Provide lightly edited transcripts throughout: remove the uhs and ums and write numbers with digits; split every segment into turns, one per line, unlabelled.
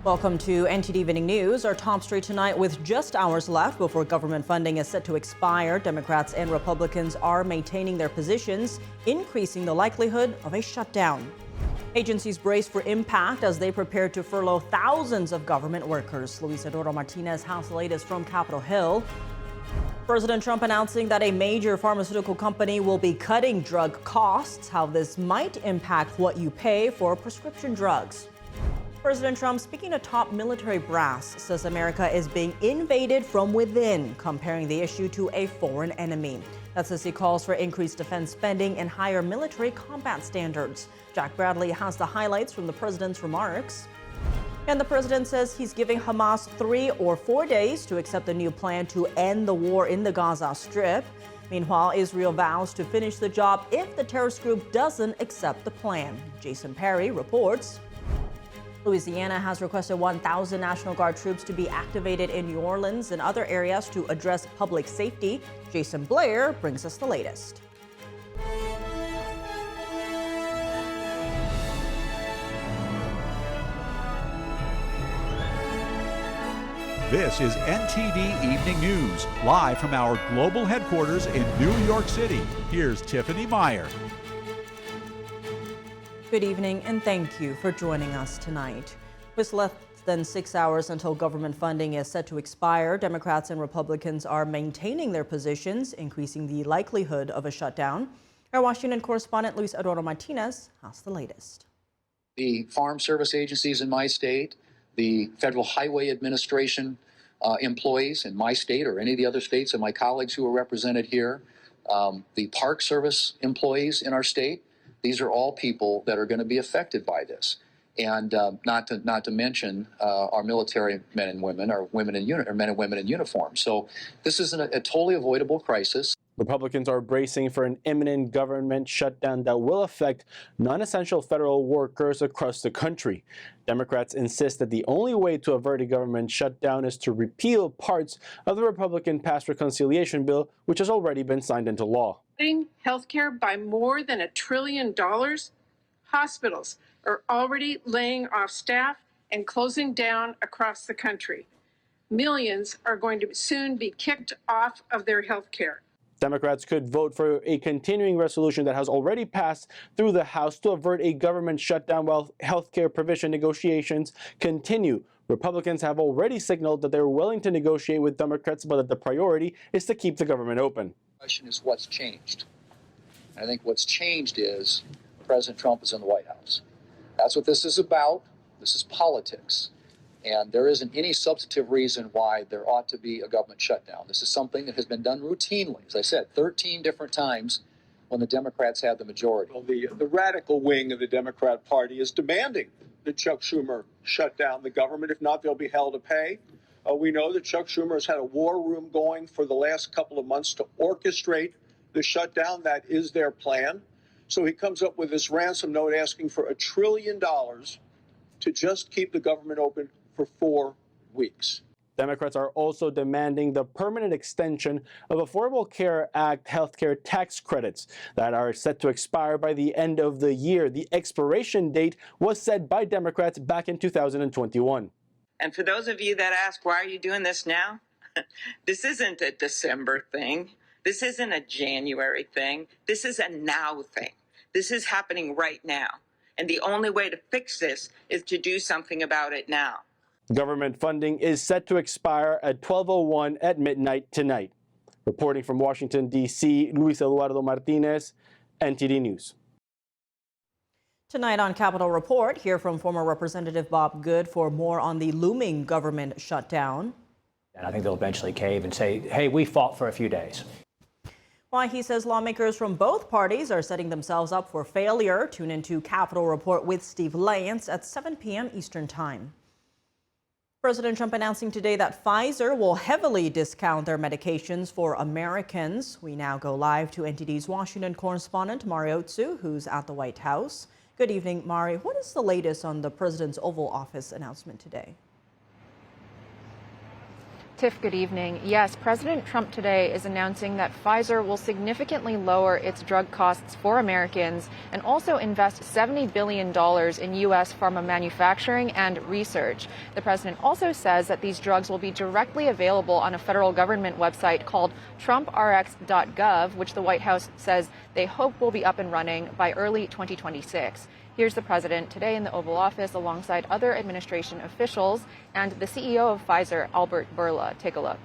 Welcome to NTD Evening News. Our top story tonight: with just hours left before government funding is set to expire, Democrats and Republicans are maintaining their positions, increasing the likelihood of a shutdown. Agencies brace for impact as they prepare to furlough thousands of government workers. Luisa Martinez has the latest from Capitol Hill. President Trump announcing that a major pharmaceutical company will be cutting drug costs, how this might impact what you pay for prescription drugs. President Trump, speaking to top military brass, says America is being invaded from within, comparing the issue to a foreign enemy. That's as he calls for increased defense spending and higher military combat standards. Jack Bradley has the highlights from the president's remarks. And the president says he's giving Hamas 3 or 4 days to accept a new plan to end the war in the Gaza Strip. Meanwhile, Israel vows to finish the job if the terrorist group doesn't accept the plan. Jason Perry reports. Louisiana has requested 1,000 National Guard troops to be activated in New Orleans and other areas to address public safety. Jason Blair brings us the latest.
This is NTD Evening News, live from our global headquarters in New York City. Here's Tiffany Meyer.
Good evening, and thank you for joining us tonight. With less than 6 hours until government funding is set to expire, Democrats and Republicans are maintaining their positions, increasing the likelihood of a shutdown. Our Washington correspondent Luisa Martinez has the latest.
The Farm Service agencies in my state, the Federal Highway Administration employees in my state or any of the other states and my colleagues who are represented here, the Park Service employees in our state, these are all people that are going to be affected by this. And not to mention our military men and women, our men and women in uniform. So this is a totally avoidable crisis.
Republicans are bracing for an imminent government shutdown that will affect non-essential federal workers across the country. Democrats insist that the only way to avert a government shutdown is to repeal parts of the Republican-passed reconciliation bill, which has already been signed into law.
Healthcare by more than $1 trillion. Hospitals are already laying off staff and closing down across the country. Millions are going to soon be kicked off of their health care.
Democrats could vote for a continuing resolution that has already passed through the House to avert a government shutdown while healthcare provision negotiations continue. Republicans have already signaled that they're willing to negotiate with Democrats, but that the priority is to keep the government open.
The question is what's changed. I think what's changed is President Trump is in the White House. That's what this is about. This is politics. And there isn't any substantive reason why there ought to be a government shutdown. This is something that has been done routinely, as I said, 13 different times when the Democrats had the majority.
Well, the radical wing of the Democrat Party is demanding that Chuck Schumer shut down the government. If not, they'll be held to pay. We know that Chuck Schumer has had a war room going for the last couple of months to orchestrate the shutdown. That is their plan. So he comes up with this ransom note asking for $1 trillion to just keep the government open for 4 weeks.
Democrats are also demanding the permanent extension of Affordable Care Act healthcare tax credits that are set to expire by the end of the year. The expiration date was set by Democrats back in 2021.
And for those of you that ask, why are you doing this now? This isn't a December thing. This isn't a January thing. This is a now thing. This is happening right now. And the only way to fix this is to do something about it now.
Government funding is set to expire at 12:01 at midnight tonight. Reporting from Washington, D.C., Luis Eduardo Martinez, NTD News.
Tonight on Capitol Report, hear from former Representative Bob Good for more on the looming government shutdown.
And I think they'll eventually cave and say, hey, we fought for a few days.
Why he says lawmakers from both parties are setting themselves up for failure. Tune into Capitol Report with Steve Lance at 7 p.m. Eastern Time. President Trump announcing today that Pfizer will heavily discount their medications for Americans. We now go live to NTD's Washington correspondent, Mari Otsu, who's at the White House. Good evening, Mari. What is the latest on the president's Oval Office announcement today?
Tiff, good evening. Yes, President Trump today is announcing that Pfizer will significantly lower its drug costs for Americans and also invest $70 billion in U.S. pharma manufacturing and research. The president also says that these drugs will be directly available on a federal government website called TrumpRx.gov, which the White House says they hope will be up and running by early 2026. Here's the president today in the Oval Office alongside other administration officials and the CEO of Pfizer, Albert Bourla. Take a look.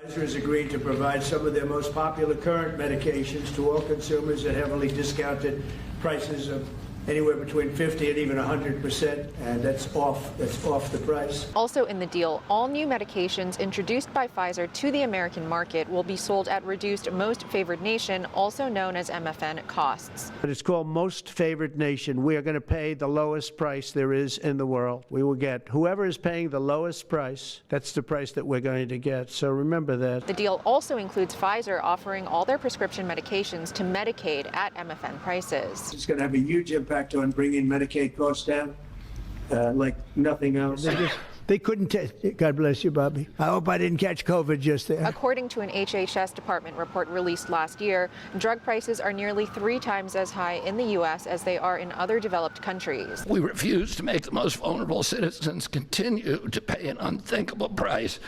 Pfizer has agreed to provide some of their most popular current medications to all consumers at heavily discounted prices of anywhere between 50 and even 100%, and that's off the price.
Also in the deal, all new medications introduced by Pfizer to the American market will be sold at reduced most favored nation, also known as MFN costs.
But it's called most favored nation. We are going to pay the lowest price there is in the world. We will get whoever is paying the lowest price, that's the price that we're going to get. So remember that.
The deal also includes Pfizer offering all their prescription medications to Medicaid at MFN prices.
It's going to have a huge impact on bringing Medicaid costs down like nothing else. They couldn't God bless you, Bobby. I hope I didn't catch COVID just there.
According to an HHS department report released last year, drug prices are nearly 3 times as high in the U.S. as they are in other developed countries.
We refuse to make the most vulnerable citizens continue to pay an unthinkable price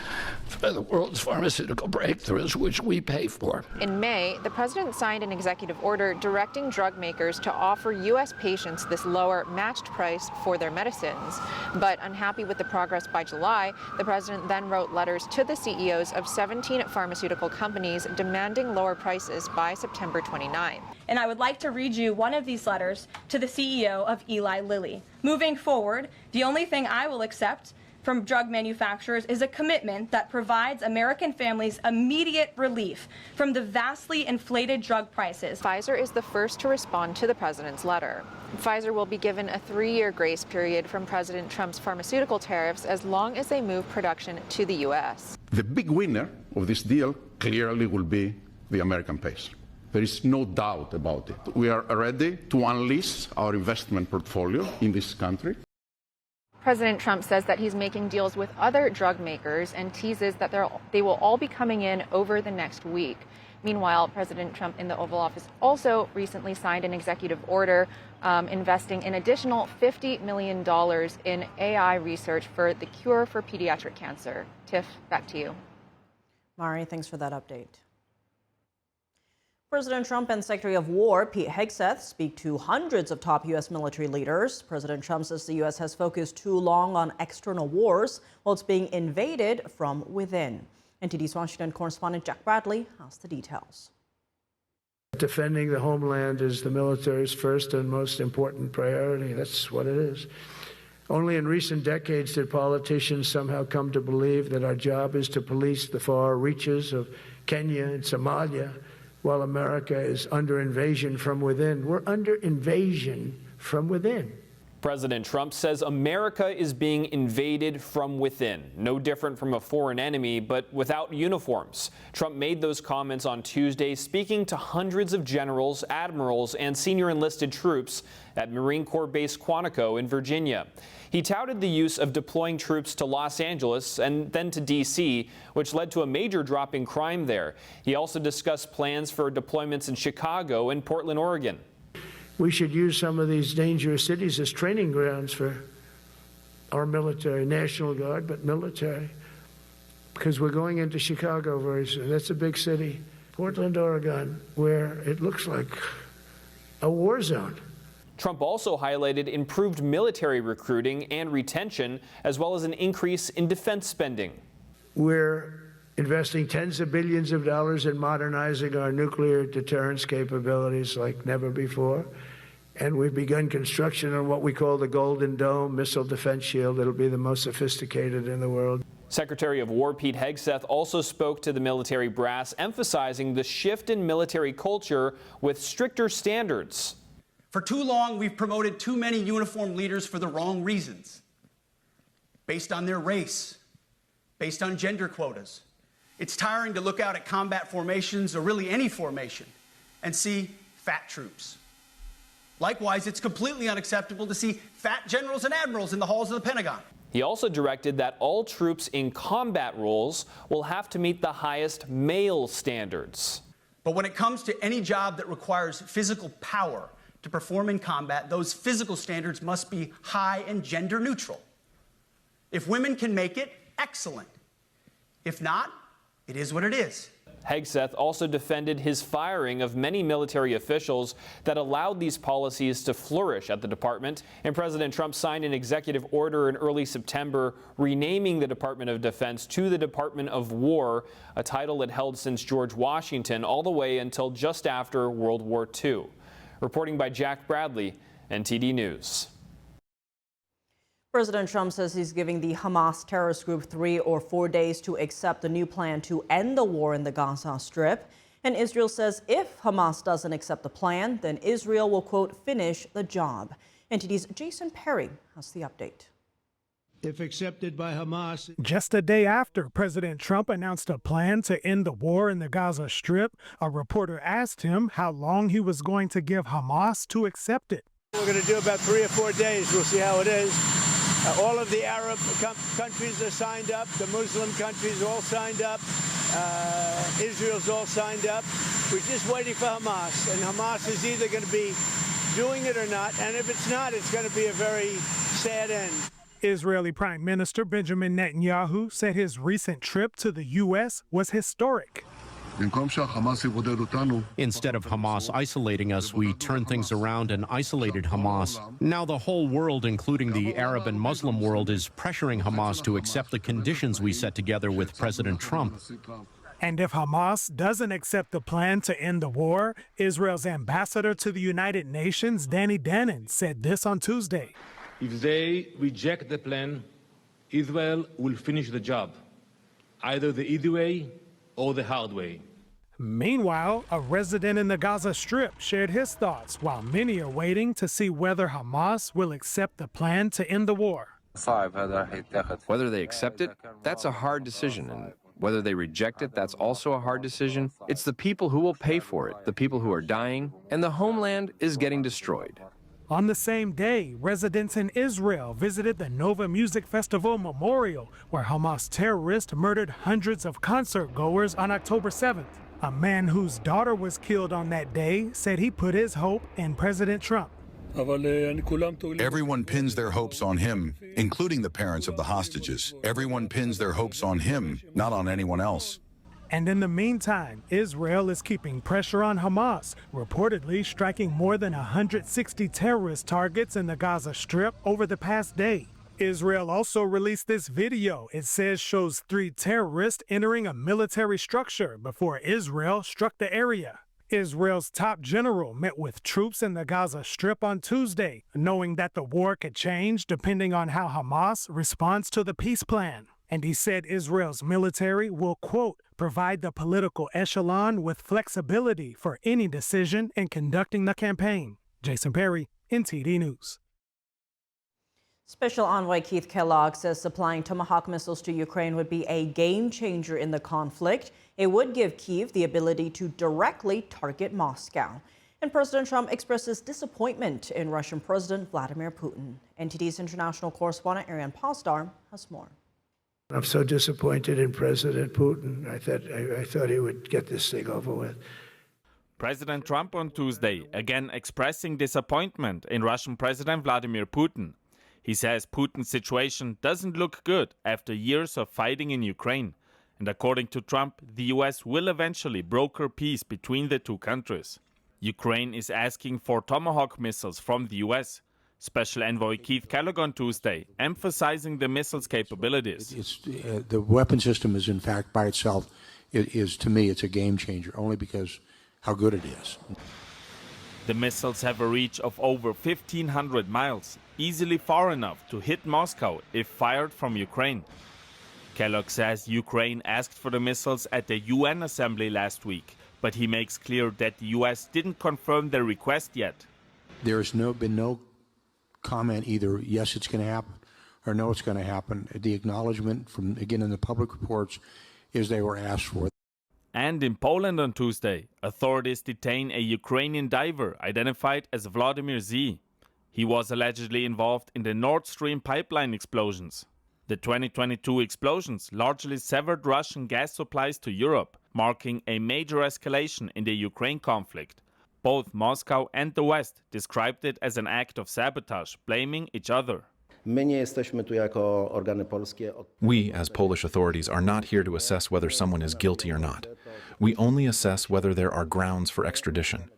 for the world's pharmaceutical breakthroughs, which we pay for.
In May, the president signed an executive order directing drug makers to offer U.S. patients this lower matched price for their medicines. But unhappy with the progress by July, the president then wrote letters to the CEOs of 17 pharmaceutical companies demanding lower prices by September 29.
And I would like to read you one of these letters to the CEO of Eli Lilly. Moving forward, the only thing I will accept from drug manufacturers is a commitment that provides American families immediate relief from the vastly inflated drug prices.
Pfizer is the first to respond to the president's letter. Pfizer will be given a 3-year grace period from President Trump's pharmaceutical tariffs as long as they move production to the U.S.
The big winner of this deal clearly will be the American patient. There is no doubt about it. We are ready to unleash our investment portfolio in this country.
President Trump says that he's making deals with other drug makers and teases that they will all be coming in over the next week. Meanwhile, President Trump in the Oval Office also recently signed an executive order investing an additional $50 million in AI research for the cure for pediatric cancer. Tiff, back to you.
Mari, thanks for that update. President Trump and Secretary of War Pete Hegseth speak to hundreds of top U.S. military leaders. President Trump says the U.S. has focused too long on external wars while it's being invaded from within. NTD's Washington correspondent Jack Bradley has the details.
Defending the homeland is the military's first and most important priority. That's what it is. Only in recent decades did politicians somehow come to believe that our job is to police the far reaches of Kenya and Somalia, while America is under invasion from within. We're under invasion from within.
President Trump says America is being invaded from within, no different from a foreign enemy, but without uniforms. Trump made those comments on Tuesday, speaking to hundreds of generals, admirals, and senior enlisted troops at Marine Corps Base Quantico in Virginia. He touted the use of deploying troops to Los Angeles and then to D.C., which led to a major drop in crime there. He also discussed plans for deployments in Chicago and Portland, Oregon.
We should use some of these dangerous cities as training grounds for our military, National Guard, but military, because we're going into Chicago very soon. That's a big city. Portland, Oregon, where it looks like a war zone.
Trump also highlighted improved military recruiting and retention, as well as an increase in defense spending.
We're investing tens of billions of dollars in modernizing our nuclear deterrence capabilities like never before. And we've begun construction on what we call the Golden Dome missile defense shield. It'll be the most sophisticated in the world.
Secretary of War Pete Hegseth also spoke to the military brass, emphasizing the shift in military culture with stricter standards.
For too long, we've promoted too many uniformed leaders for the wrong reasons, based on their race, based on gender quotas. It's tiring to look out at combat formations, or really any formation, and see fat troops. Likewise, it's completely unacceptable to see fat generals and admirals in the halls of the Pentagon.
He also directed that all troops in combat roles will have to meet the highest male standards.
But when it comes to any job that requires physical power to perform in combat, those physical standards must be high and gender neutral. If women can make it, excellent. If not, it is what it is.
Hegseth also defended his firing of many military officials that allowed these policies to flourish at the department. And President Trump signed an executive order in early September renaming the Department of Defense to the Department of War, a title it held since George Washington all the way until just after World War II. Reporting by Jack Bradley, NTD News.
President Trump says he's giving the Hamas terrorist group 3 or 4 days to accept the new plan to end the war in the Gaza Strip. And Israel says if Hamas doesn't accept the plan, then Israel will, quote, finish the job. NTD's Jason Perry has the update.
If accepted by Hamas.
Just a day after President Trump announced a plan to end the war in the Gaza Strip, a reporter asked him how long he was going to give Hamas to accept it.
We're going to do about 3 or 4 days. We'll see how it is. All of the Arab countries are signed up. The Muslim countries all signed up. Israel's all signed up. We're just waiting for Hamas. And Hamas is either going to be doing it or not. And if it's not, it's going to be a very sad end.
Israeli Prime Minister Benjamin Netanyahu said his recent trip to the U.S. was historic.
Instead of Hamas isolating us, we turned things around and isolated Hamas. Now the whole world, including the Arab and Muslim world, is pressuring Hamas to accept the conditions we set together with President Trump.
And if Hamas doesn't accept the plan to end the war, Israel's ambassador to the United Nations, Danny Danon, said this on Tuesday.
If they reject the plan, Israel will finish the job, either the easy way or the hard way.
Meanwhile, a resident in the Gaza Strip shared his thoughts while many are waiting to see whether Hamas will accept the plan to end the war.
Whether they accept it, that's a hard decision. And whether they reject it, that's also a hard decision. It's the people who will pay for it, the people who are dying, and the homeland is getting destroyed.
On the same day, residents in Israel visited the Nova Music Festival Memorial, where Hamas terrorists murdered hundreds of concert goers on October 7th. A man whose daughter was killed on that day said he put his hope in President Trump.
Everyone pins their hopes on him, including the parents of the hostages. Everyone pins their hopes on him, not on anyone else.
And in the meantime, Israel is keeping pressure on Hamas, reportedly striking more than 160 terrorist targets in the Gaza Strip over the past day. Israel also released this video it says shows 3 terrorists entering a military structure before Israel struck the area. Israel's top general met with troops in the Gaza Strip on Tuesday, knowing that the war could change depending on how Hamas responds to the peace plan. And he said Israel's military will, quote, provide the political echelon with flexibility for any decision in conducting the campaign. Jason Perry, NTD News.
Special Envoy Keith Kellogg says supplying Tomahawk missiles to Ukraine would be a game changer in the conflict. It would give Kyiv the ability to directly target Moscow. And President Trump expresses disappointment in Russian President Vladimir Putin. NTD's international correspondent Ariane Postar has more.
I'm so disappointed in President Putin. I thought he would get this thing over with.
President Trump on Tuesday again expressing disappointment in Russian President Vladimir Putin. He says Putin's situation doesn't look good after years of fighting in Ukraine. And according to Trump, the U.S. will eventually broker peace between the two countries. Ukraine is asking for Tomahawk missiles from the U.S. Special Envoy Keith Kellogg on Tuesday, emphasizing the missiles' capabilities.
The weapon system is, in fact, by itself, to me, it's a game changer, only because how good it is.
The missiles have a reach of over 1,500 miles, easily far enough to hit Moscow if fired from Ukraine. Kellogg says Ukraine asked for the missiles at the UN assembly last week, but he makes clear that the U.S. didn't confirm their request yet.
There's been no comment either, yes, it's going to happen, or no, it's going to happen. The acknowledgement from, again, in the public reports is they were asked for.
And in Poland on Tuesday, authorities detain a Ukrainian diver identified as Vladimir Z. He was allegedly involved in the Nord Stream pipeline explosions. The 2022 explosions largely severed Russian gas supplies to Europe, marking a major escalation in the Ukraine conflict. Both Moscow and the West described it as an act of sabotage, blaming each other.
We, as Polish authorities, are not here to assess whether someone is guilty or not. We only assess whether there are grounds for extradition.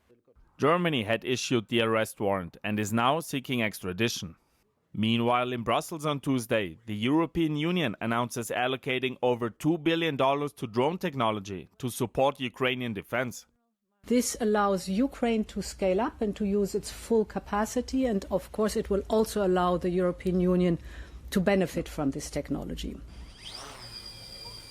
Germany had issued the arrest warrant and is now seeking extradition. Meanwhile, in Brussels on Tuesday, the European Union announces allocating over $2 billion to drone technology to support Ukrainian defense.
This allows Ukraine to scale up and to use its full capacity, and of course it will also allow the European Union to benefit from this technology.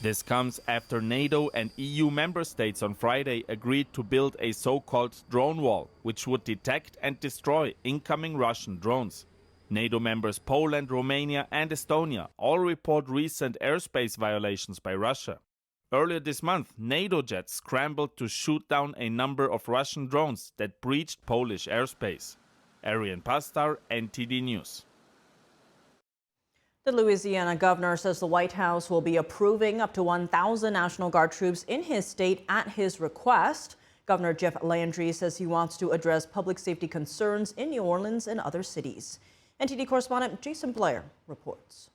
This comes after NATO and EU member states on Friday agreed to build a so-called drone wall, which would detect and destroy incoming Russian drones. NATO members Poland, Romania and Estonia all report recent airspace violations by Russia. Earlier this month, NATO jets scrambled to shoot down a number of Russian drones that breached Polish airspace. Arian Pastar, NTD News.
The Louisiana governor says the White House will be approving up to 1,000 National Guard troops in his state at his request. Governor Jeff Landry says he wants to address public safety concerns in New Orleans and other cities. NTD correspondent Jason Blair reports.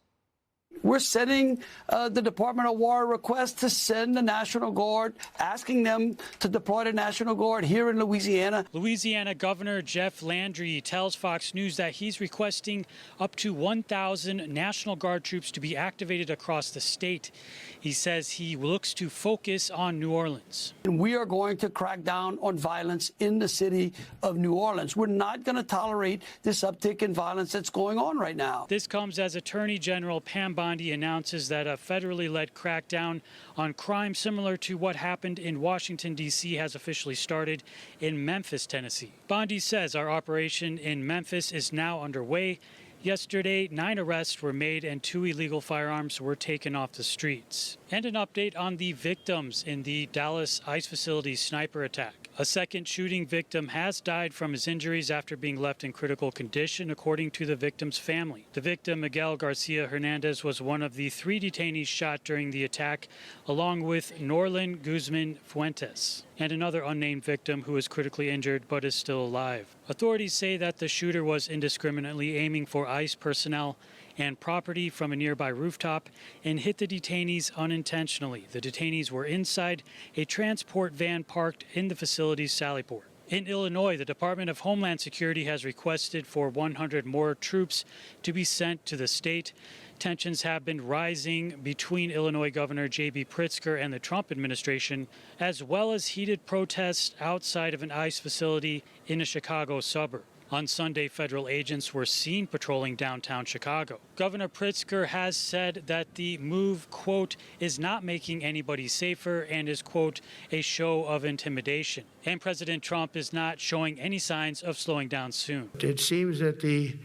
We're sending the Department of War a request to send the National Guard, asking them to deploy the National Guard here in Louisiana.
Louisiana Governor Jeff Landry tells Fox News that he's requesting up to 1,000 National Guard troops to be activated across the state. He says he looks to focus on New Orleans.
And we are going to crack down on violence in the city of New Orleans. We're not going to tolerate this uptick in violence that's going on right now.
This comes as Attorney General Pam Bondi announces that a federally led crackdown on crime similar to what happened in Washington, D.C. has officially started in Memphis, Tennessee. Bondi says our operation in Memphis is now underway. Yesterday, 9 arrests were made and 2 illegal firearms were taken off the streets. And an update on the victims in the Dallas ICE facility sniper attack. A second shooting victim has died from his injuries after being left in critical condition, according to the victim's family. The victim, Miguel Garcia Hernandez, was one of the 3 detainees shot during the attack, along with Norlin Guzman Fuentes, and another unnamed victim who is critically injured but is still alive. Authorities say that the shooter was indiscriminately aiming for ICE personnel and property from a nearby rooftop and hit the detainees unintentionally. The detainees were inside a transport van parked in the facility's sallyport. In Illinois, the Department of Homeland Security has requested for 100 more troops to be sent to the state. Tensions have been rising between Illinois Governor J.B. Pritzker and the Trump administration, as well as heated protests outside of an ICE facility in a Chicago suburb. On Sunday, federal agents were seen patrolling downtown Chicago. Governor Pritzker has said that the move, quote, is not making anybody safer and is, quote, a show of intimidation. And President Trump is not showing any signs of slowing down soon.
It seems that the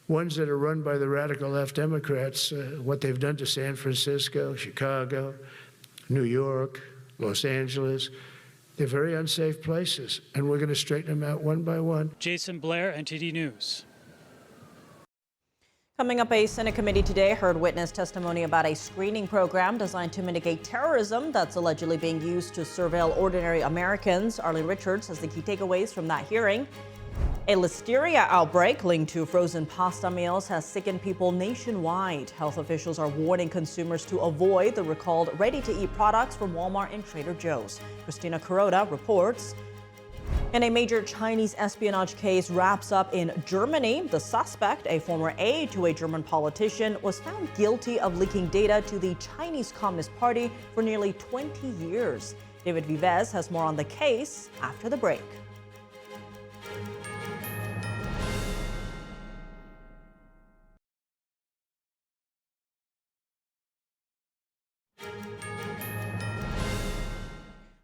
ones that are run by the radical left Democrats, what they've done to San Francisco, Chicago, New York, Los Angeles, they're very unsafe places, and we're going to straighten them out one by one.
Jason Blair, NTD News.
Coming up, a Senate committee today heard witness testimony about a screening program designed to mitigate terrorism that's allegedly being used to surveil ordinary Americans. Arlene Richards has the key takeaways from that hearing. A Listeria outbreak linked to frozen pasta meals has sickened people nationwide. Health officials are warning consumers to avoid the recalled ready-to-eat products from Walmart and Trader Joe's. Christina Kuroda reports. And a major Chinese espionage case wraps up in Germany. The suspect, a former aide to a German politician, was found guilty of leaking data to the Chinese Communist Party for nearly 20 years. David Vives has more on the case after the break.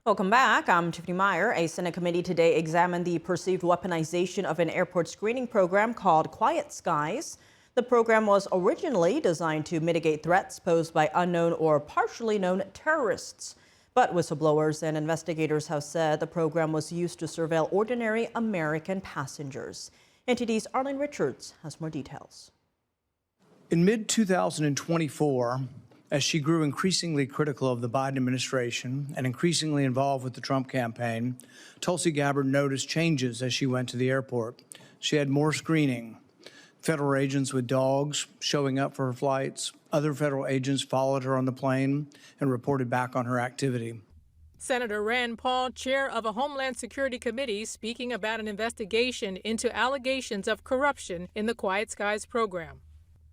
Welcome back. I'm Tiffany Meyer. A Senate committee today examined the perceived weaponization of an airport screening program called Quiet Skies. The program was originally designed to mitigate threats posed by unknown or partially known terrorists. But whistleblowers and investigators have said the program was used to surveil ordinary American passengers. NTD's Arlene Richards has more details.
In mid-2024, as she grew increasingly critical of the Biden administration and increasingly involved with the Trump campaign, Tulsi Gabbard noticed changes as she went to the airport. She had more screening, federal agents with dogs showing up for her flights. Other federal agents followed her on the plane and reported back on her activity.
Senator Rand Paul, chair of a Homeland Security Committee, speaking about an investigation into allegations of corruption in the Quiet Skies program.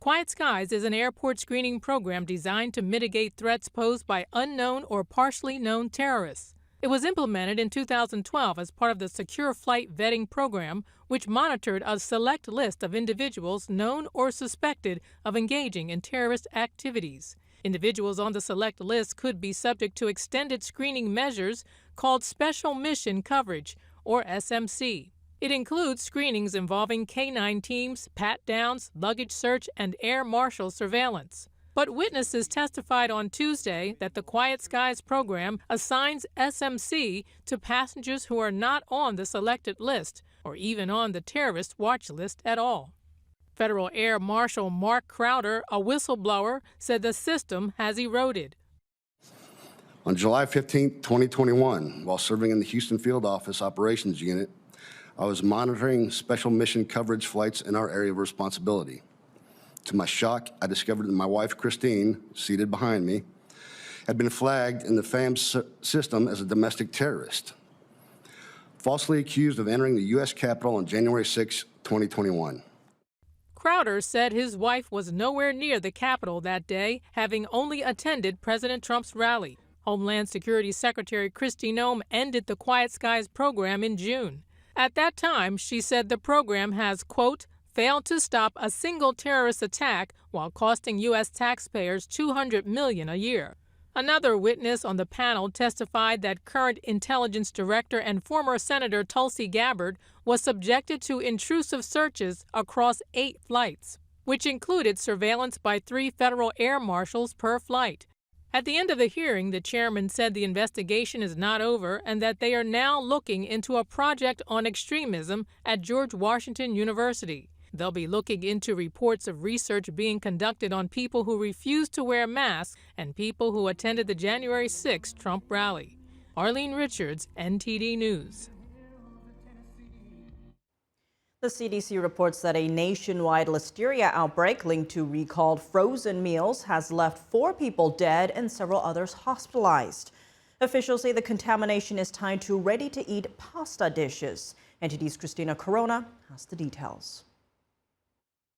Quiet Skies is an airport screening program designed to mitigate threats posed by unknown or partially known terrorists. It was implemented in 2012 as part of the Secure Flight Vetting Program, which monitored a select list of individuals known or suspected of engaging in terrorist activities. Individuals on the select list could be subject to extended screening measures called Special Mission Coverage, or SMC. It includes screenings involving K-9 teams, pat-downs, luggage search, and air marshal surveillance. But witnesses testified on Tuesday that the Quiet Skies program assigns SMC to passengers who are not on the selected list or even on the terrorist watch list at all. Federal Air Marshal Mark Crowder, a whistleblower, said the system has eroded.
On July 15, 2021, while serving in the Houston Field Office Operations Unit, I was monitoring special mission coverage flights in our area of responsibility. To my shock, I discovered that my wife, Christine, seated behind me, had been flagged in the FAMS system as a domestic terrorist, falsely accused of entering the U.S. Capitol on January 6, 2021.
Crowder said his wife was nowhere near the Capitol that day, having only attended President Trump's rally. Homeland Security Secretary Kristi Noem ended the Quiet Skies program in June. At that time, she said the program has, quote, failed to stop a single terrorist attack while costing U.S. taxpayers $200 million a year. Another witness on the panel testified that current intelligence director and former Senator Tulsi Gabbard was subjected to intrusive searches across 8 flights, which included surveillance by 3 federal air marshals per flight. At the end of the hearing, the chairman said the investigation is not over and that they are now looking into a project on extremism at George Washington University. They'll be looking into reports of research being conducted on people who refused to wear masks and people who attended the January 6 Trump rally. Arlene Richards, NTD News.
The CDC reports that a nationwide Listeria outbreak linked to recalled frozen meals has left 4 people dead and several others hospitalized. Officials say the contamination is tied to ready-to-eat pasta dishes. NTD's Christina Corona has the details.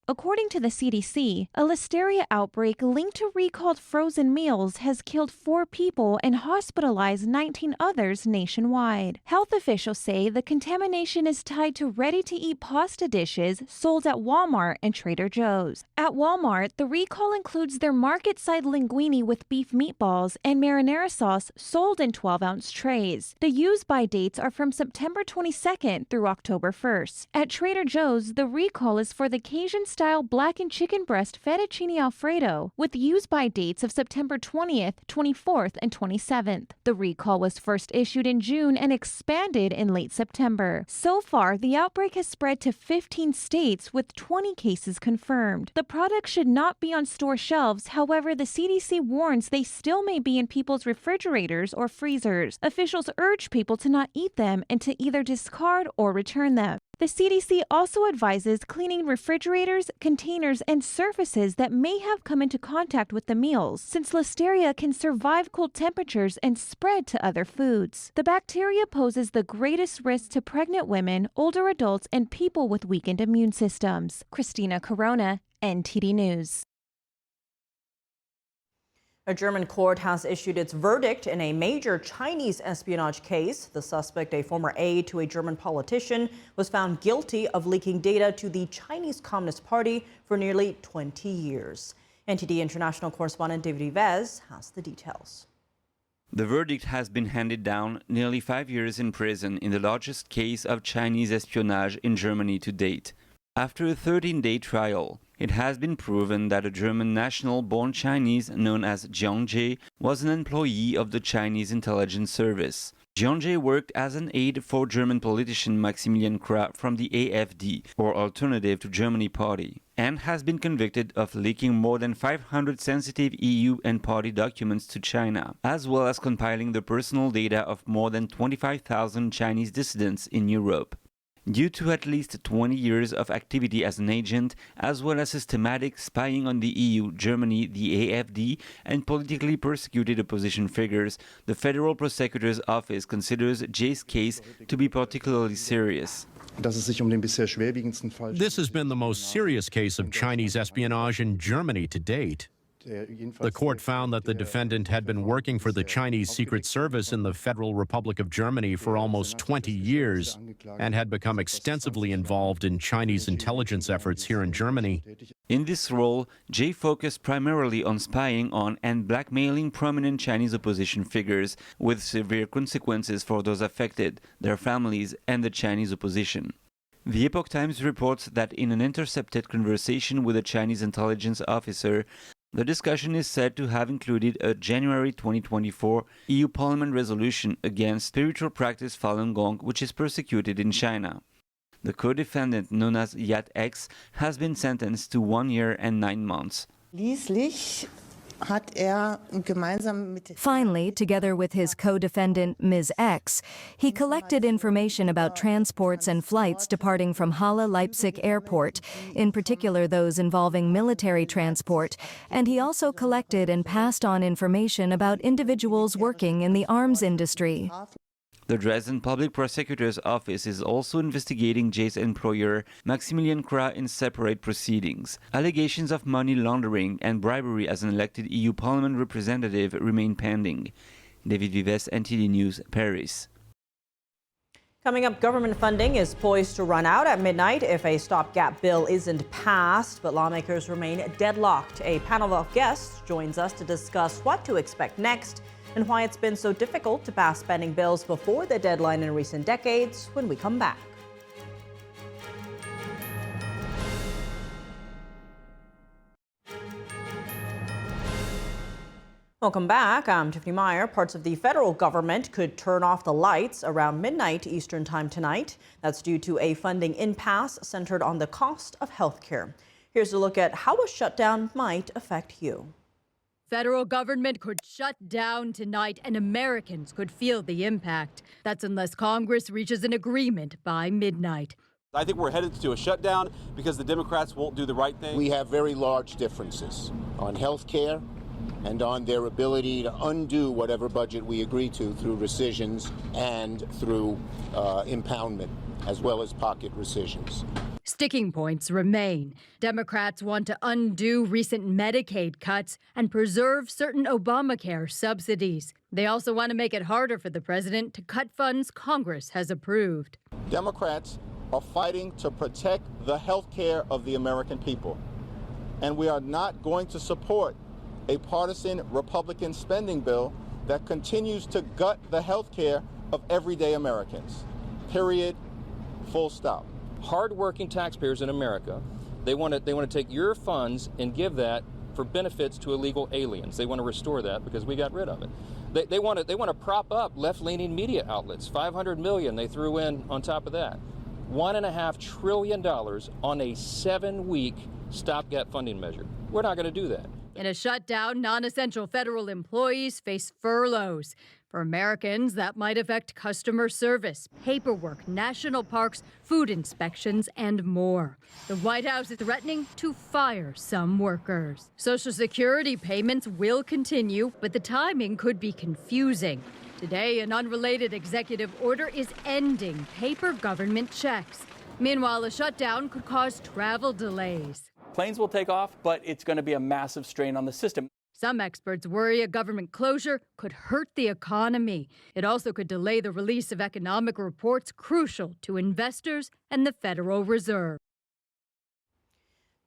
According to the CDC, a Listeria outbreak linked to recalled frozen meals has killed 4 people and hospitalized 19 others nationwide. Health officials say the contamination is tied to ready-to-eat pasta dishes sold at Walmart and Trader Joe's. At Walmart, the recall includes their market-side linguine with beef meatballs and marinara sauce sold in 12-ounce trays. The use-by dates are from September 22nd through October 1st. At Trader Joe's, the recall is for the Cajun-style blackened chicken breast fettuccine alfredo with use-by dates of September 20th, 24th, and 27th. The recall was first issued in June and expanded in late September. So far, the outbreak has spread to 15 states with 20 cases confirmed. The product should not be on store shelves. However, the CDC warns they still may be in people's refrigerators or freezers. Officials urge people to not eat them and to either discard or return them. The CDC also advises cleaning refrigerators, containers, and surfaces that may have come into contact with the meals, since Listeria can survive cold temperatures and spread to other foods. The bacteria poses the greatest risk to pregnant women, older adults, and people with weakened immune systems. Christina Corona, NTD News.
A German court has issued its verdict in a major Chinese espionage case. The suspect, a former aide to a German politician, was found guilty of leaking data to the Chinese Communist Party for nearly 20 years. NTD international correspondent David Yves has the details.
The verdict has been handed down, nearly 5 years in prison in the largest case of Chinese espionage in Germany to date. After a 13-day trial, it has been proven that a German national born Chinese known as Jiang Jie was an employee of the Chinese intelligence service. Jean-Jay worked as an aide for German politician Maximilian Krah from the AfD, or Alternative to Germany Party, and has been convicted of leaking more than 500 sensitive EU and party documents to China, as well as compiling the personal data of more than 25,000 Chinese dissidents in Europe. Due to at least 20 years of activity as an agent, as well as systematic spying on the EU, Germany, the AfD, and politically persecuted opposition figures, the Federal Prosecutor's Office considers Jay's case to be particularly serious.
This has been the most serious case of Chinese espionage in Germany to date. The court found that the defendant had been working for the Chinese Secret Service in the Federal Republic of Germany for almost 20 years and had become extensively involved in Chinese intelligence efforts here in Germany.
In this role, Jay focused primarily on spying on and blackmailing prominent Chinese opposition figures, with severe consequences for those affected, their families, and the Chinese opposition. The Epoch Times reports that in an intercepted conversation with a Chinese intelligence officer, the discussion is said to have included a January 2024 EU Parliament resolution against spiritual practice Falun Gong, which is persecuted in China. The co-defendant, known as X, has been sentenced to 1 year and 9 months.
Finally, together with his co-defendant, Ms. X, he collected information about transports and flights departing from Halle Leipzig Airport, in particular those involving military transport, and he also collected and passed on information about individuals working in the arms industry.
The Dresden Public Prosecutor's Office is also investigating Jay's employer, Maximilian Krah, in separate proceedings. Allegations of money laundering and bribery as an elected EU Parliament representative remain pending. David Vives, NTD News, Paris.
Coming up, government funding is poised to run out at midnight if a stopgap bill isn't passed, but lawmakers remain deadlocked. A panel of guests joins us to discuss what to expect next and why it's been so difficult to pass spending bills before the deadline in recent decades when we come back. Welcome back. I'm Tiffany Meyer. Parts of the federal government could turn off the lights around midnight Eastern Time tonight. That's due to a funding impasse centered on the cost of health care. Here's a look at how a shutdown might affect you.
Federal government could shut down tonight and Americans could feel the impact. That's unless Congress reaches an agreement by midnight.
I think we're headed to a shutdown because the Democrats won't do the right thing.
We have very large differences on health care and on their ability to undo whatever budget we agree to through rescissions and through impoundment, as well as pocket rescissions.
Sticking points remain. Democrats want to undo recent Medicaid cuts and preserve certain Obamacare subsidies. They also want to make it harder for the president to cut funds Congress has approved.
Democrats are fighting to protect the health care of the American people. And we are not going to support a partisan Republican spending bill that continues to gut the health care of everyday Americans. Period. Full stop.
Hard-working taxpayers in America, they want to take your funds and give that for benefits to illegal aliens. They want to restore that because we got rid of it. They want to prop up left-leaning media outlets. $500 million they threw in on top of that. $1.5 trillion on a 7-week stopgap funding measure. We're not going to do that.
In a shutdown, non-essential federal employees face furloughs. For Americans, that might affect customer service, paperwork, national parks, food inspections, and more. The White House is threatening to fire some workers. Social Security payments will continue, but the timing could be confusing. Today, an unrelated executive order is ending paper government checks. Meanwhile, a shutdown could cause travel delays.
Planes will take off, but it's going to be a massive strain on the system.
Some experts worry a government closure could hurt the economy. It also could delay the release of economic reports crucial to investors and the Federal Reserve.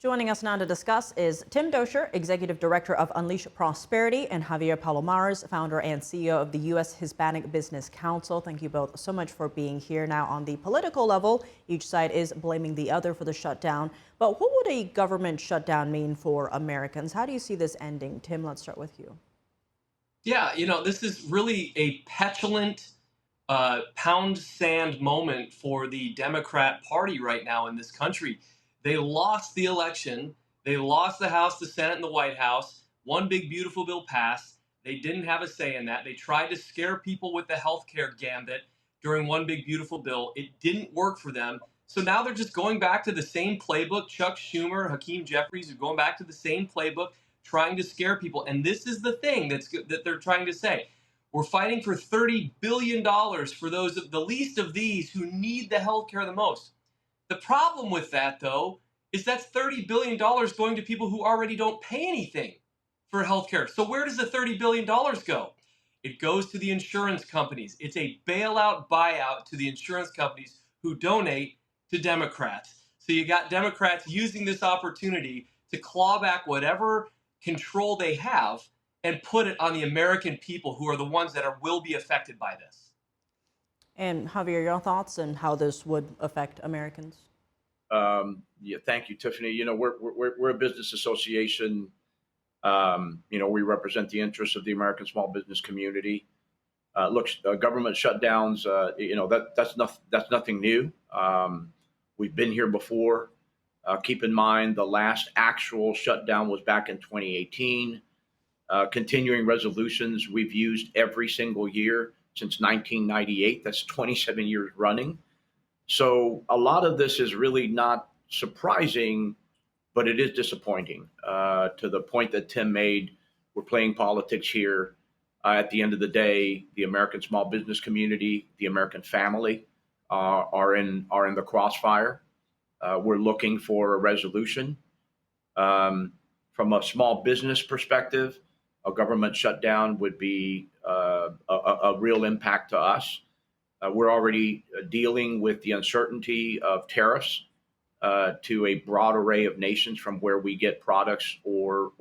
Joining us now to discuss is Tim Doescher, Executive Director of Unleash Prosperity, and Javier Palomares, Founder and CEO of the U.S. Hispanic Business Council. Thank you both so much for being here. Now, on the political level, each side is blaming the other for the shutdown. But what would a government shutdown mean for Americans? How do you see this ending? Tim, let's start with you.
Yeah, this is really a petulant
pound sand moment for the Democrat Party right now in this country. They lost the election. They lost the House, the Senate, and the White House. One big, beautiful bill passed. They didn't have a say in that. They tried to scare people with the health care gambit during one big, beautiful bill. It didn't work for them. So now they're just going back to the same playbook. Chuck Schumer, Hakeem Jeffries are going back to the same playbook, trying to scare people. And this is the thing that they're trying to say. We're fighting for $30 billion for those of the least of these who need the health care the most. The problem with that, though, is that's $30 billion going to people who already don't pay anything for health care. So where does the $30 billion go? It goes to the insurance companies. It's a bailout buyout to the insurance companies who donate to Democrats. So you got Democrats using this opportunity to claw back whatever control they have and put it on the American people who are the ones that will be affected by this.
And Javier, your thoughts on how this would affect Americans?
Yeah, thank you, Tiffany. You know, we're a business association. You know, we represent the interests of the American small business community. Look, government shutdowns. You know, that's nothing new. We've been here before. Keep in mind, the last actual shutdown was back in 2018. Continuing resolutions we've used every single year since 1998. That's 27 years running. So a lot of this is really not surprising, but it is disappointing to the point that Tim made. We're playing politics here. At the end of the day, the American small business community, the American family are in the crossfire. We're looking for a resolution. From a small business perspective, a government shutdown would be a real impact to us. We're already dealing with the uncertainty of tariffs to a broad array of nations from where we get products or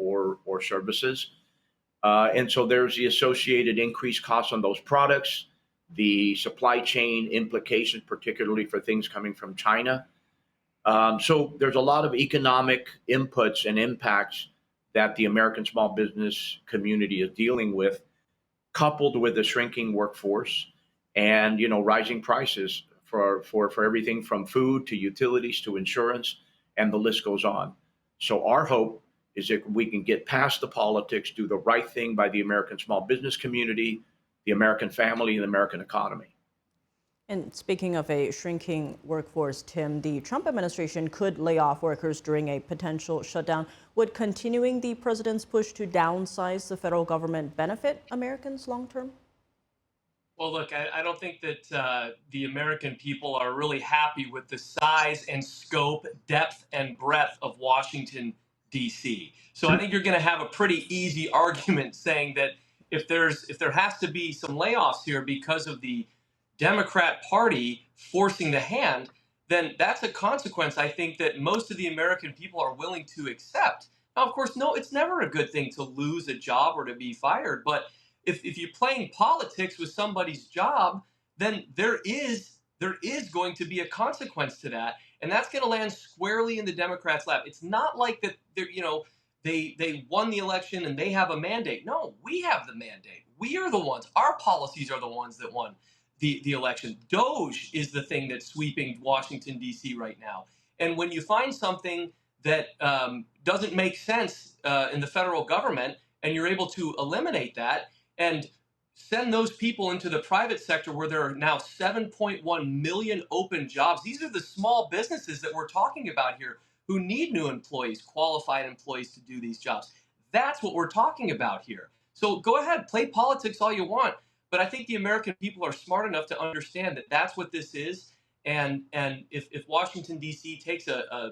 services. And so there's the associated increased costs on those products, the supply chain implications, particularly for things coming from China. So there's a lot of economic inputs and impacts that the American small business community is dealing with, coupled with a shrinking workforce and, you know, rising prices for everything from food to utilities to insurance, and the list goes on. So our hope is that we can get past the politics, do the right thing by the American small business community, the American family, and the American economy.
And speaking of a shrinking workforce, Tim, the Trump administration could lay off workers during a potential shutdown. Would continuing the president's push to downsize the federal government benefit Americans long term?
Well, look, I don't think that the American people are really happy with the size and scope, depth and breadth of Washington, D.C. So I think you're going to have a pretty easy argument saying that if there has to be some layoffs here because of the Democrat Party forcing the hand, then that's a consequence I think that most of the American people are willing to accept. Now, of course, no, it's never a good thing to lose a job or to be fired, but if you're playing politics with somebody's job, then there is going to be a consequence to that, and that's going to land squarely in the Democrats' lap. It's not like that they won the election and they have a mandate. No, we have the mandate. We are the ones. Our policies are the ones that won the election. DOGE is the thing that's sweeping Washington, D.C. right now. And when you find something that doesn't make sense in the federal government and you're able to eliminate that and send those people into the private sector where there are now 7.1 million open jobs. These are the small businesses that we're talking about here who need new employees, qualified employees to do these jobs. That's what we're talking about here. So go ahead, play politics all you want. But I think the American people are smart enough to understand that that's what this is. And if Washington, D.C. takes a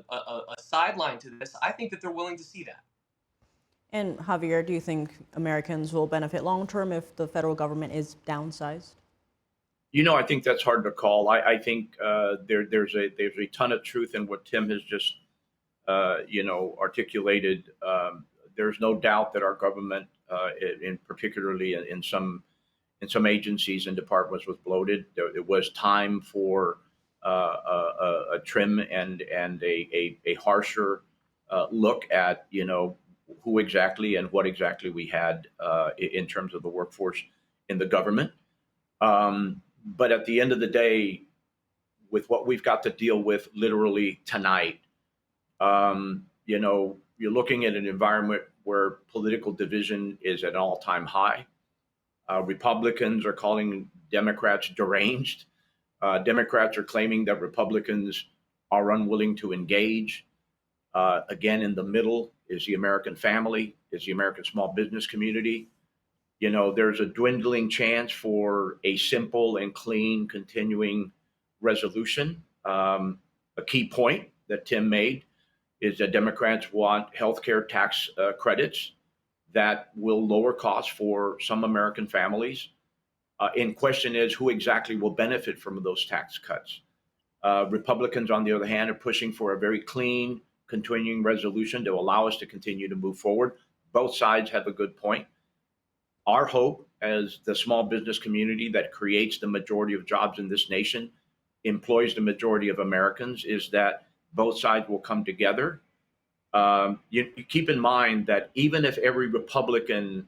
sideline to this, I think that they're willing to see that.
And Javier, do you think Americans will benefit long term if the federal government is downsized?
You know, I think that's hard to call. I think there's a ton of truth in what Tim has just articulated. There's no doubt that our government, in particularly in some agencies and departments, was bloated. It was time for a trim and a harsher look at who exactly and what exactly we had in terms of the workforce in the government. But at the end of the day, with what we've got to deal with literally tonight, you know, you're looking at an environment where political division is at an all-time high. Republicans are calling Democrats deranged. Democrats are claiming that Republicans are unwilling to engage. Again, in the middle is the American family, is the American small business community. You know, there's a dwindling chance for a simple and clean continuing resolution. A key point that Tim made is that Democrats want healthcare tax credits that will lower costs for some American families. In question is who exactly will benefit from those tax cuts. Republicans, on the other hand, are pushing for a very clean, continuing resolution to allow us to continue to move forward. Both sides have a good point. Our hope as the small business community that creates the majority of jobs in this nation, employs the majority of Americans, is that both sides will come together. You keep in mind that even if every Republican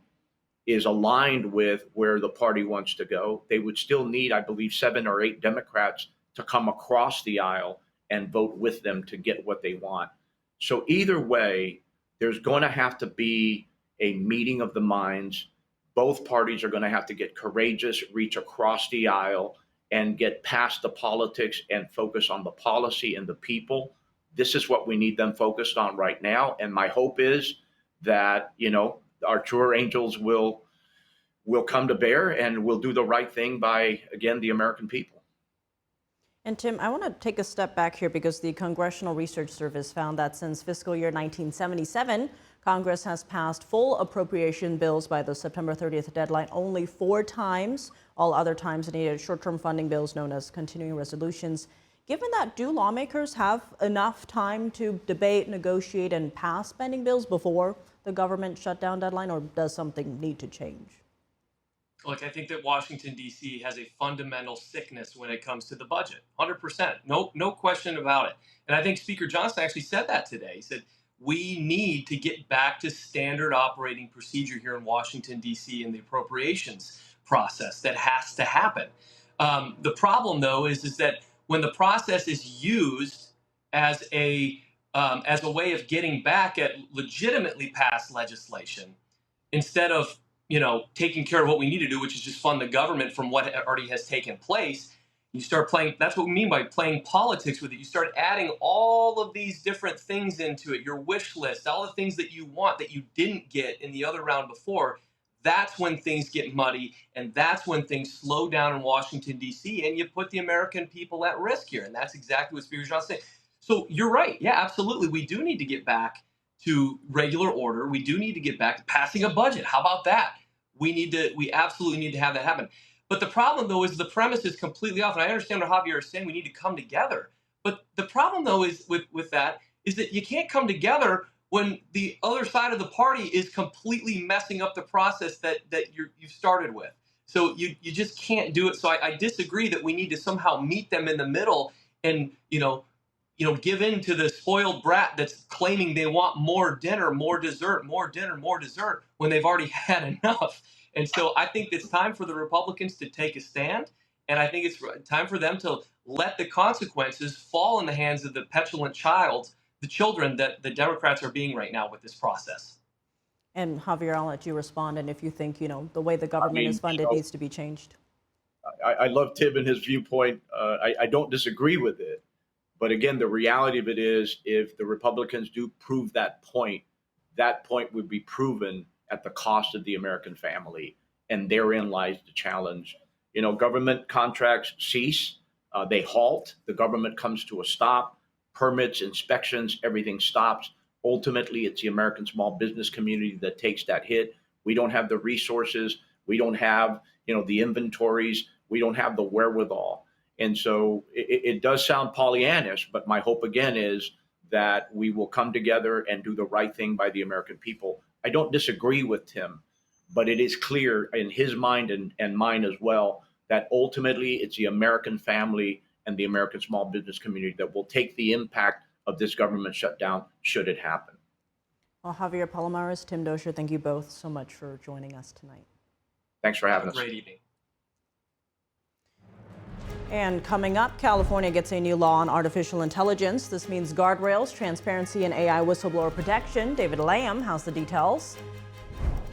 is aligned with where the party wants to go, they would still need, I believe, 7 or 8 Democrats to come across the aisle and vote with them to get what they want. So either way, there's going to have to be a meeting of the minds. Both parties are going to have to get courageous, reach across the aisle, and get past the politics and focus on the policy and the people. This is what we need them focused on right now. And my hope is that, you know, our truer angels will come to bear and will do the right thing by, again, the American people.
And Tim, I want to take a step back here because the Congressional Research Service found that since fiscal year 1977, Congress has passed full appropriation bills by the September 30th deadline only 4 times. All other times it needed short-term funding bills known as continuing resolutions. Given that, do lawmakers have enough time to debate, negotiate, and pass spending bills before the government shutdown deadline, or does something need to change?
Look, I think that Washington, D.C. has a fundamental sickness when it comes to the budget, 100%. No question about it. And I think Speaker Johnson actually said that today. He said, we need to get back to standard operating procedure here in Washington, D.C. in the appropriations process. That has to happen. The problem, though, is that when the process is used as a way of getting back at legitimately passed legislation, instead of taking care of what we need to do, which is just fund the government from what already has taken place, you start playing, that's what we mean by playing politics with it. You start adding all of these different things into it, your wish list, all the things that you want that you didn't get in the other round before. That's when things get muddy, and that's when things slow down in Washington, D.C., and you put the American people at risk here. And that's exactly what Speaker Johnson said. So you're right. Yeah, absolutely. We do need to get back to regular order. We do need to get back to passing a budget. How about that? We absolutely need to have that happen. But the problem, though, is the premise is completely off. And I understand what Javier is saying. We need to come together. But the problem, though, is with that is that you can't come together when the other side of the party is completely messing up the process that you've started with. So you just can't do it. So I disagree that we need to somehow meet them in the middle and give in to the spoiled brat that's claiming they want more dinner, more dessert, more dinner, more dessert when they've already had enough. And so I think it's time for the Republicans to take a stand. And I think it's time for them to let the consequences fall in the hands of the petulant the children that the Democrats are being right now with this process.
And Javier, I'll let you respond. And if you think, the way the government is funded needs to be changed.
I love Tim and his viewpoint. I don't disagree with it. But again, the reality of it is, if the Republicans do prove that point would be proven at the cost of the American family. And therein lies the challenge. Government contracts cease, they halt, the government comes to a stop, permits, inspections, everything stops. Ultimately, it's the American small business community that takes that hit. We don't have the resources. We don't have, the inventories. We don't have the wherewithal. And so it does sound Pollyannish, but my hope again is that we will come together and do the right thing by the American people. I don't disagree with Tim, but it is clear in his mind and mine as well that ultimately it's the American family and the American small business community that will take the impact of this government shutdown should it happen.
Well, Javier Palomares, Tim Dozier, thank you both so much for joining us tonight.
Thanks for having us.
Great evening.
And coming up, California gets a new law on artificial intelligence. This means guardrails, transparency, and AI whistleblower protection. David Lamb has the details.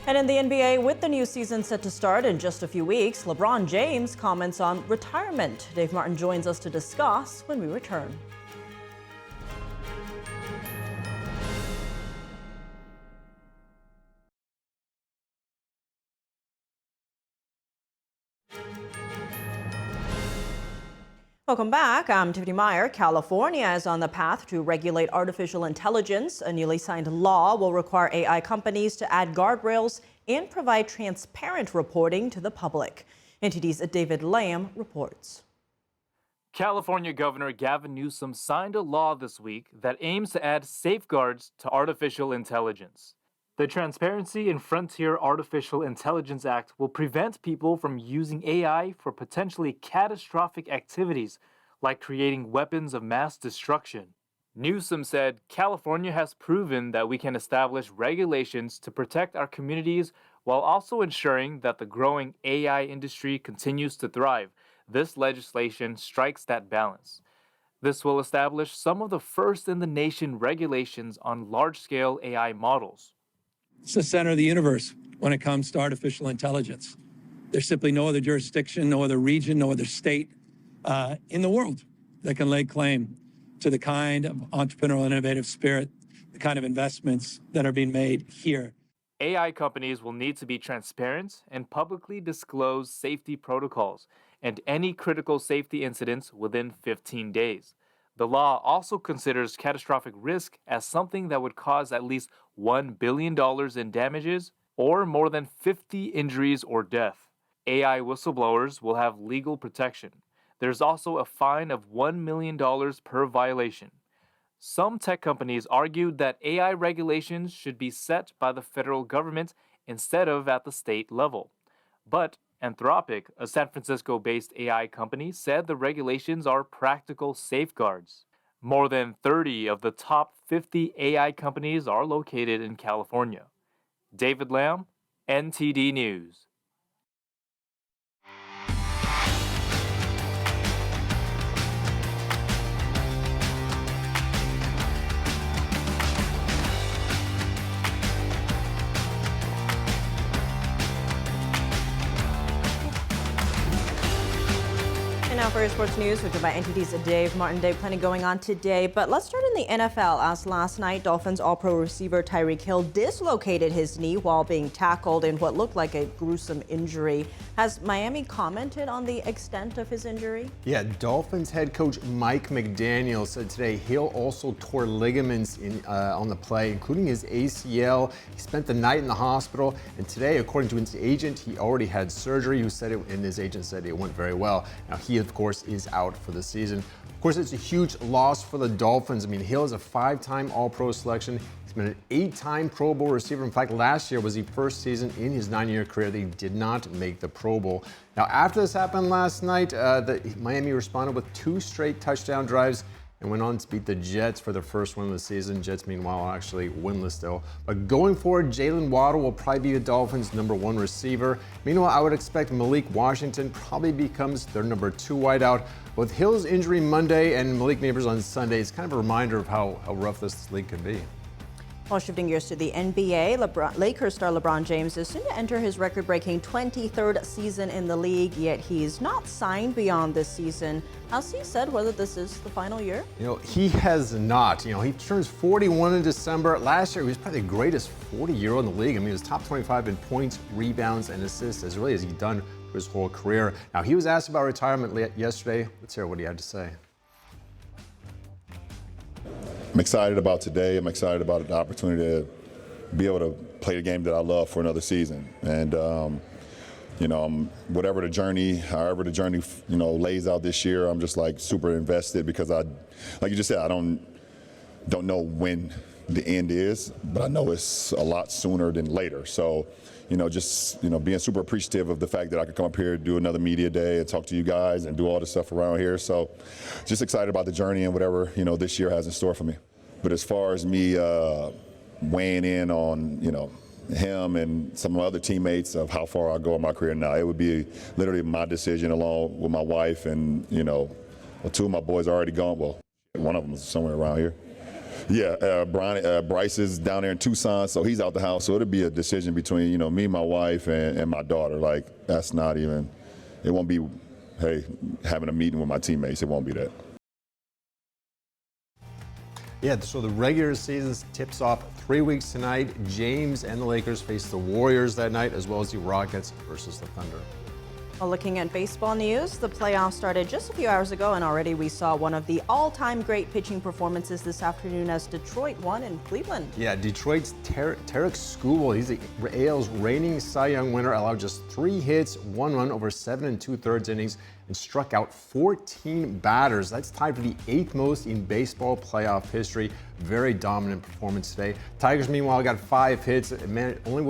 And in the NBA, with the new season set to start in just a few weeks, LeBron James comments on retirement. Dave Martin joins us to discuss when we return. Welcome back. I'm Tiffany Meyer. California is on the path to regulate artificial intelligence. A newly signed law will require AI companies to add guardrails and provide transparent reporting to the public. NTD's David Lamb reports.
California Governor Gavin Newsom signed a law this week that aims to add safeguards to artificial intelligence. The Transparency in Frontier Artificial Intelligence Act will prevent people from using AI for potentially catastrophic activities like creating weapons of mass destruction. Newsom said California has proven that we can establish regulations to protect our communities while also ensuring that the growing AI industry continues to thrive. This legislation strikes that balance. This will establish some of the first in the nation regulations on large-scale AI models.
It's the center of the universe when it comes to artificial intelligence. There's simply no other jurisdiction, no other region, no other state in the world that can lay claim to the kind of entrepreneurial and innovative spirit, the kind of investments that are being made here.
AI companies will need to be transparent and publicly disclose safety protocols and any critical safety incidents within 15 days. The law also considers catastrophic risk as something that would cause at least $1 billion in damages or more than 50 injuries or death. AI whistleblowers will have legal protection. There's also a fine of $1 million per violation. Some tech companies argued that AI regulations should be set by the federal government instead of at the state level. But Anthropic, a San Francisco-based AI company, said the regulations are practical safeguards. More than 30 of the top 50 AI companies are located in California. David Lamb, NTD News.
Now for your sports news, we're joined by NTD's Dave Martin. Dave, plenty going on today, but let's start in the NFL. As last night, Dolphins All-Pro receiver Tyreek Hill dislocated his knee while being tackled in what looked like a gruesome injury. Has Miami commented on the extent of his injury?
Yeah, Dolphins head coach Mike McDaniel said today Hill also tore ligaments on the play, including his ACL. He spent the night in the hospital, and today, according to his agent, he already had surgery. And his agent said it went very well. Now, he, of course, is out for the season. Of course, it's a huge loss for the Dolphins. I mean, Hill is a 5-time All-Pro selection. He's been an 8-time Pro Bowl receiver. In fact, last year was the first season in his 9-year career that he did not make the Pro Bowl. Now, after this happened last night, Miami responded with 2 straight touchdown drives and went on to beat the Jets for their first win of the season. Jets, meanwhile, are actually winless still. But going forward, Jalen Waddle will probably be the Dolphins' #1 receiver. Meanwhile, I would expect Malik Washington probably becomes their #2 wideout. With Hill's injury Monday and Malik Neighbors on Sunday, it's kind of a reminder of how rough this league can be.
Well, shifting gears to the NBA, Lakers star LeBron James is soon to enter his record-breaking 23rd season in the league, yet he's not signed beyond this season. Has he said whether this is the final year?
You know, he has not. You know, he turns 41 in December. Last year, he was probably the greatest 40-year-old in the league. I mean, he was top 25 in points, rebounds, and assists, as really as he's done for his whole career. Now, he was asked about retirement yesterday. Let's hear what he had to say.
I'm excited about today. I'm excited about the opportunity to be able to play the game that I love for another season. And, you know, whatever the journey, however the journey, you know, lays out this year, I'm just like super invested because like you just said, I don't know when the end is, but I know it's a lot sooner than later. So, you know, just, you know, being super appreciative of the fact that I could come up here, do another media day and talk to you guys and do all the stuff around here. So just excited about the journey and whatever, you know, this year has in store for me. But as far as me weighing in on, you know, him and some of my other teammates of how far I go in my career now. It would be literally my decision along with my wife and, two of my boys are already gone. Well, one of them is somewhere around here. Yeah, Bryce is down there in Tucson, so he's out the house. So it'll be a decision between, me, my wife, and my daughter. Like, that's not even, it won't be, hey, having a meeting with my teammates. It won't be that.
Yeah, so the regular season tips off 3 weeks tonight. James and the Lakers face the Warriors that night, as well as the Rockets versus the Thunder.
Well, looking at baseball news, the playoffs started just a few hours ago, and already we saw one of the all-time great pitching performances this afternoon as Detroit won in Cleveland.
Yeah, Detroit's Tyreek Skubal, he's the AL's reigning Cy Young winner, allowed just 3 hits, 1 run over 7 2/3 innings, and struck out 14 batters. That's tied for the 8th most in baseball playoff history. Very dominant performance today. Tigers, meanwhile, got 5 hits. Only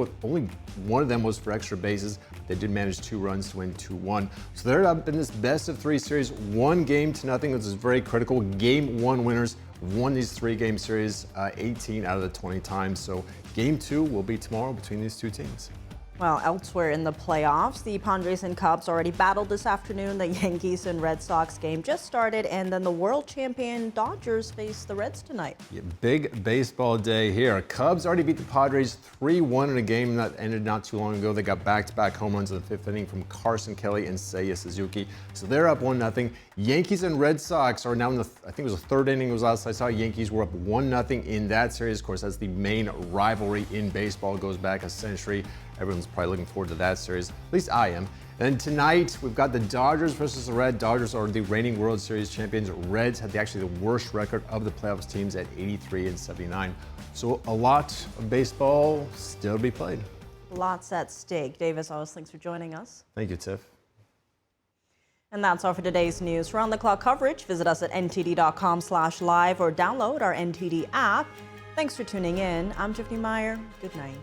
one of them was for extra bases. They did manage 2 runs to win 2-1. So they're up in this best-of-3 series, 1-0, which is very critical. Game 1 winners won these 3-game series 18 out of the 20 times. So Game 2 will be tomorrow between these 2 teams.
Well, elsewhere in the playoffs, the Padres and Cubs already battled this afternoon. The Yankees and Red Sox game just started, and then the world champion Dodgers face the Reds tonight.
Yeah, big baseball day here. Cubs already beat the Padres 3-1 in a game that ended not too long ago. They got back-to-back home runs in the 5th inning from Carson Kelly and Seiya Suzuki. So they're up 1-0. Yankees and Red Sox are now in the, I think it was the 3rd inning. It was last I saw. Yankees were up 1-0 in that series. Of course, that's the main rivalry in baseball. It goes back a century. Everyone's probably looking forward to that series. At least I am. And tonight, we've got the Dodgers versus the Reds. Dodgers are the reigning World Series champions. Reds had actually the worst record of the playoffs teams at 83-79. So a lot of baseball still to be played.
Lots at stake. Davis, always thanks for joining us.
Thank you, Tiff.
And that's all for today's news. For on-the-clock coverage, visit us at ntd.com/live or download our NTD app. Thanks for tuning in. I'm Tiffany Meyer. Good night.